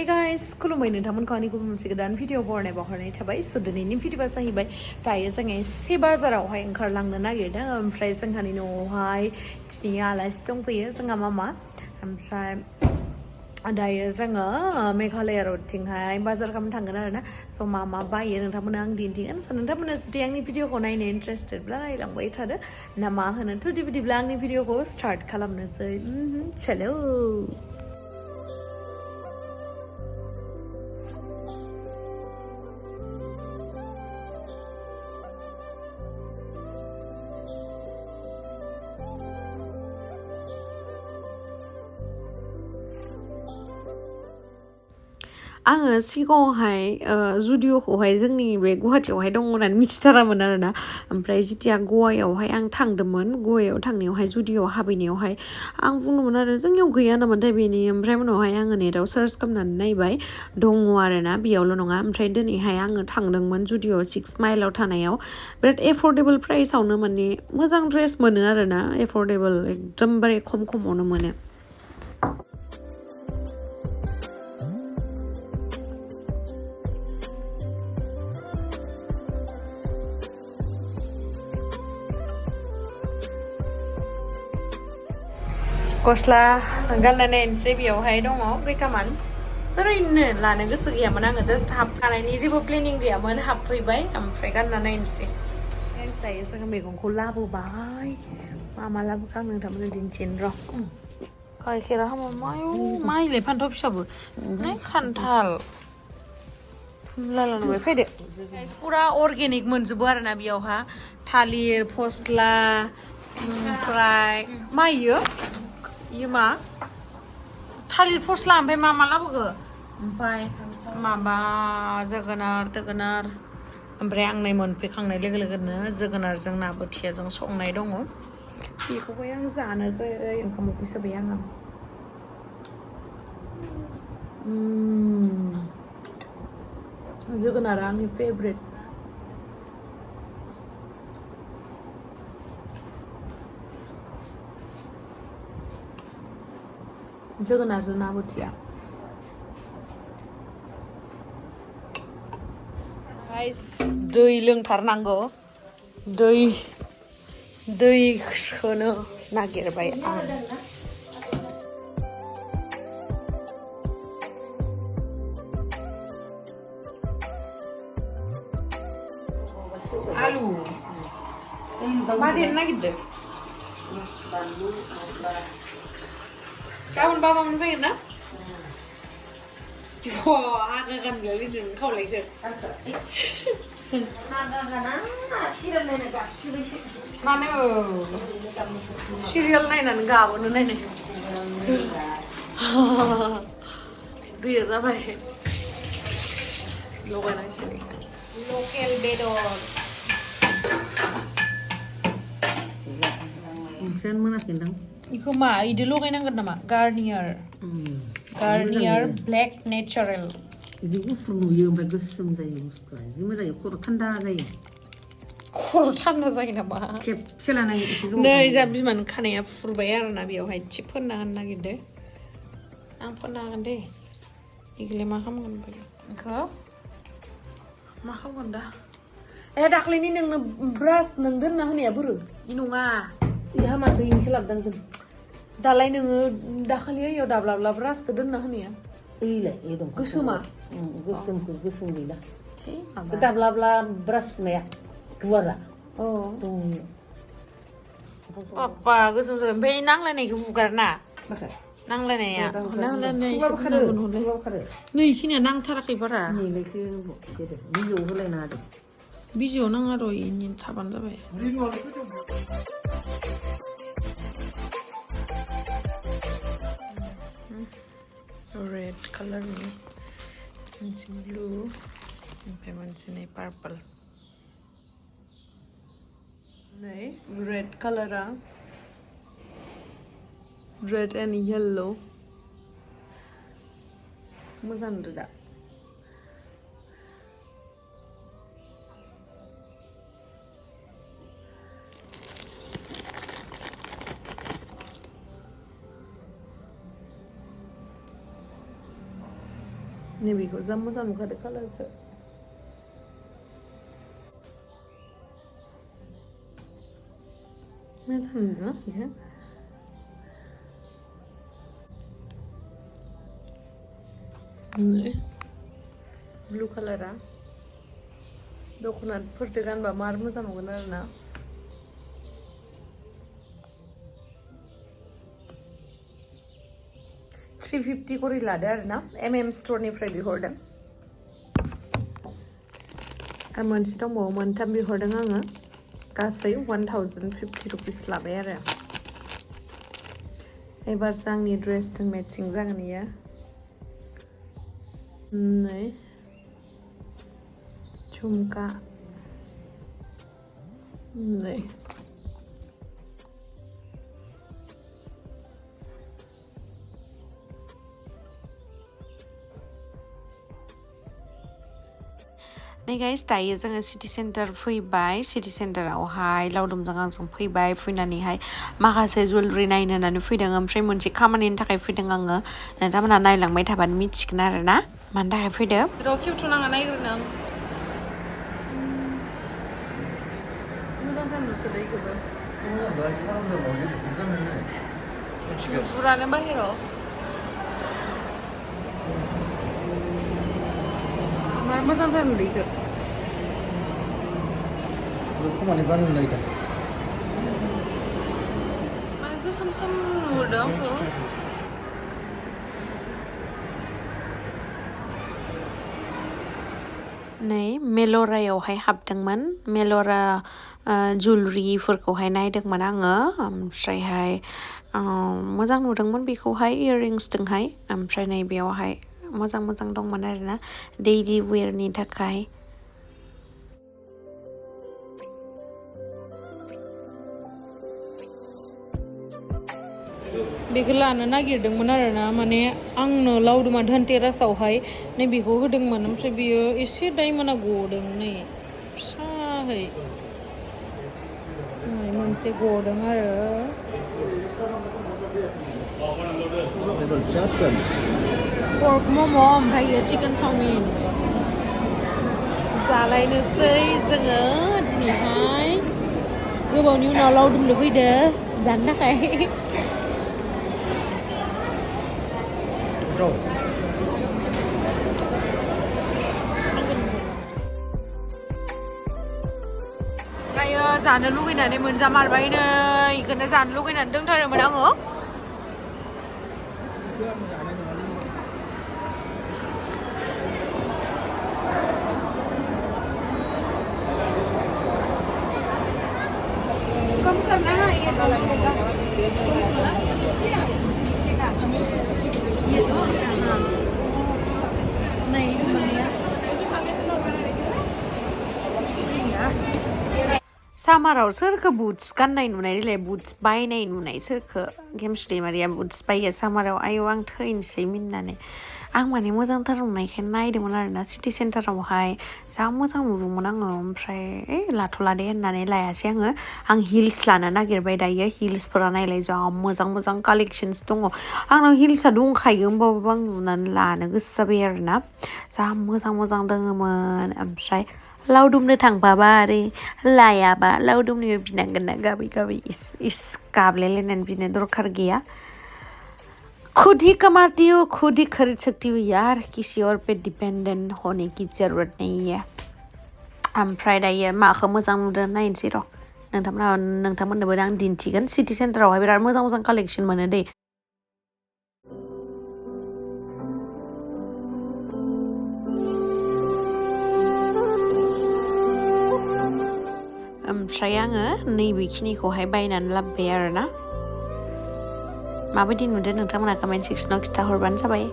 Hey guys, खुलुमबाय नोंथांमोनखौ आंनि गुबुन मोनसे गोदान भिडिअ बरायनाय बावहरनाय थाबाय स' दिनैनि भिडिअआ जाहैबाय दायो जोङो एसे बाजारावहाय ओंखारलांनो नागिरदों ओमफ्राय जोंहानि न'आवहाय दिनै आलासि दंफैयो जोंहा मामा ओमफ्राय दायो जोङो मेघालया रडथिंहाय बाजार खालामनो थांगोन आरोना स' मा बायो नोंथांमोना आं दिन्थिगोन स' नोंथांमोना जुदि आंनि भिडिअखौ नायनो इन्टारेस्टेडब्ला नायलांबाय थादो ना मा होनो थ' बिदिब्ला आंनि भिडिअखौ स्टार्ट खालामनोसै चलो आङो सिगाङावहाय जुडिअ'खौहाय जोंनि बे गुवाहाटियावहाय दङ होननानै मिथिथारामोन आरोना ओमफ्राय जेथिया गवायावहाय आं थांदोंमोन गवायाव थांनायावहाय जुडिअ'आव हाबैनायावहाय आं बुंदोंमोन आरो जोंनियाव गैया नामाथाय बेनि ओमफ्राय उनावहाय आङो नेटाव सार्च खालामनानै नायबाय दङ आरोना बेयावल' नङा ओमफ्राय दिनैहाय आङो थांदोंमोन जुडिअ' 6 माइलाव थानायाव बिराद एफर्डेबोल प्राइसआवनो माने मोजां ड्रेस मोनो आरोना एफर्डेबोल एकदमबारे खमावनो मोनो गस्ला गाननानै नायनोसै बेयावहाय दङ खैथामान ओरैनो लानो गोसो गैयामोन आङो जास्ट हाबखानायनि जेबो प्लेनिं गैयामोन हाबफैबाय ओमफ्राय गानना नायनोसै दायो जोङो मैगंखौ लाबोबाय मा लाबोखो आं नोंथांमोननो दिन्थिनो र' गाइखेरा हामा माइलाय फान्थाव फिसाबो खान्थाल लालांबाय फैदो फुरा अर्गेनिक मोनजोबो आरोना बेयावहा थालिर फस्ला ओमफ्राय मा इयो मा थालिर फस्ला ओमफ्राय मा लाबोखो ओमफ्राय माबा जोगोनार ओमफ्राय आं नै मोनफैखांनाय लोगो लोगोनो जोगोनारजों ना बोथियाजों संनाय दङ बेखौबो आं जानोसै ओंखाम उखैसोबाय आङो जोगोनारा आंनि फेभरेट जोगोनारजों ना बोथिया दै लोंथारनांगौ दैखौनो नागिरबाय आं आलु मा देनो नागिरदों गाबोन बाबा मोनफैगोन ना आगा गानगोन खावलायगोन मानो सिरियाल नायनानै गाबोनो नायनाय दैया जाबाय लगायनांसिगोन लकेल बेदर ओंख्रियानो मोनाखैदां बेखौ मा इदि लगायनांगोन नामा गार्नियार ब्लेक नेचारेल बिदि गुफुर नुयो ओमफ्राय गोसोम जायो बुस्थुआ जि मोजां खर' थान्दा जायो नामा खेबसे लानाय एसे नै जा बिमानि खानाया फुरबाय आरोना बेयावहाय एसे फोनना होनो नागिरदो आं फोनना हागोन दे इखौलाय मा खालामगोन बेखौ मा खालामगोन दा दाख्लैनि नोंनो ब्रास नों दोनना होनाया बोरो इ नङा हामासो इनोसो लाबोदां दालाय नोङो दाखालि याव दाब्ला ब्रासखौ दोनना होनाया ओइलाय दं गोसोमा गोसोमखौ गोसोम गैला माबा दाब्ला ब्रास सुनाया गुवारा दं पापा गोसोम जाबाय ओमफ्राय नांलायनायखौ हुगारना नांलायनाया नै इखिनिया नांथाराखै बारा बिजौआव होलायना होदो बिजौआव नाङा र' इनि थाबानो जाबाय रेड कालारनि मोनसे ब्लु ओमफ्राय मोनसे नै पार्पल नै रेड कालारा रेड एन्ड येल्लो मोजां नुदों दा नैबेखौ जा मोजां नुखादो कालारखौ मोजां नुदोंना बेखौ ब्लु कालारा दख'नाफोरजों गानबा मार मोजां नुगोन आरोना $350 करि लादो आरोना स्टोरनिफ्राय बिहरदों आरो मोनसे दंबावो मोनथाम बिहरदों आङो गासै 1050 लाबाय आरो एबारसो आंनि ड्रेसजों मेचिं जागोन इयो नै झुमका नै नै गाइस दायो जोङो सिटी सेन्टार फैबाय सिटी सेन्टारावहाय लावदुमजों आंजों फैबाय फैनानैहाय माखासे ज्वेलरि नायनो होननानै फैदों ओमफ्राय मोनसे खामानिनि थाखाय फैदों आङो नोंथांमोनहा नायलांबाय थाबानो मिथिगोन आरोना मानि थाखाय फैदों र' खेवथ' नाङा नायग्रोनो मोजांथार नुसोदो इखौबो गुफुरानो बाहेराव मार मोजांथार नुदो इखौ खोमानि गाननो नागिरदों माने गोसोम सोम नुहुरदों आंखौ नै मेल'रायावहाय हाबदोंमोन मेल'रा ज्वेलरिफोरखौहाय नायदोंमोन आङो ओमफ्रायहाय मोजां नुदोंमोन बेखौहाय इयाररिंसजोंहाय ओमफ्राय नैबेयावहाय मोजां मोजां दंमोन आरोना डेइलि वेरनि थाखाय बेखौ लानो नागिरदोंमोन आरोना माने आंनो लावदुमा धनतेरासावहाय नै बेखौ होदोंमोन ओमफ्राय बियो एसे डायमन्डआ गदों नै फिसाहै मोनसे गदों आरो पर्क मम' ओमफ्राय चिकेन चावमिन जालायनोसै जोङो दिनैहाय गोबावनि उनाव लावदुमनो फैदो जानो थाखाय दायो जानो लुगैनानै मोनजामारबाय नै इखौनो जानो लुगैनानै दंथारोमोन आङो कम करना है ये दो का ये दो हाँ नहीं सामाराव सोरखौ बुट्स गाननाय नुनाय देलाय बुट्स बायनाय नुनाय सोरखौ गेम्स दैमारिया बुट्स बायो सामाराव आयौ आं थैनोसै मिन्नानै आं माने मोजांथार नुनायखाय नायदोंमोन आरोना सिटी सेन्टारावहाय जा मोजां नुदोंमोन आङो ओमफ्राय लाथ'ला दे होननानै लायासै आं हिल्स लानो नागिरबाय दायो हिल्सफोरा नायलाय जा मोजां मोजां कालेक्सन्स दङ आंनाव हिल्सआ दंखायो होमबाबो आं नुनानै लानो गोसो जाबाय आरोना जा मोजां मोजां दङमोन ओमफ्राय लावदुमनो थांबाबा आरो लायाबा लावदुमनिबो बिनांगोन ना गाबै गाबै इस गाबलायलायनानै बिनो दरखार गैया खुद ही कमाती हूँ खुद ही खरीद सकती हूँ यार किसी और पे डिपेंडेंट होने की जरूरत नहीं है ओमफ्राय दायो माखौ मोजां नुदों नायनोसै र' नोंथांमोननोबो आं दिन्थिगोन सिटी सेन्टारावहाय बिराद मोजां मोजां कालेक्सन मोनो दै ओमफ्राय आङो नैबेखिनिखौहाय बायनानै लाबोबाय आरोना माबायदि नुदों नोंथांमोना कमेन्ट सेक्सनाव खिन्थाहरबानो जाबाय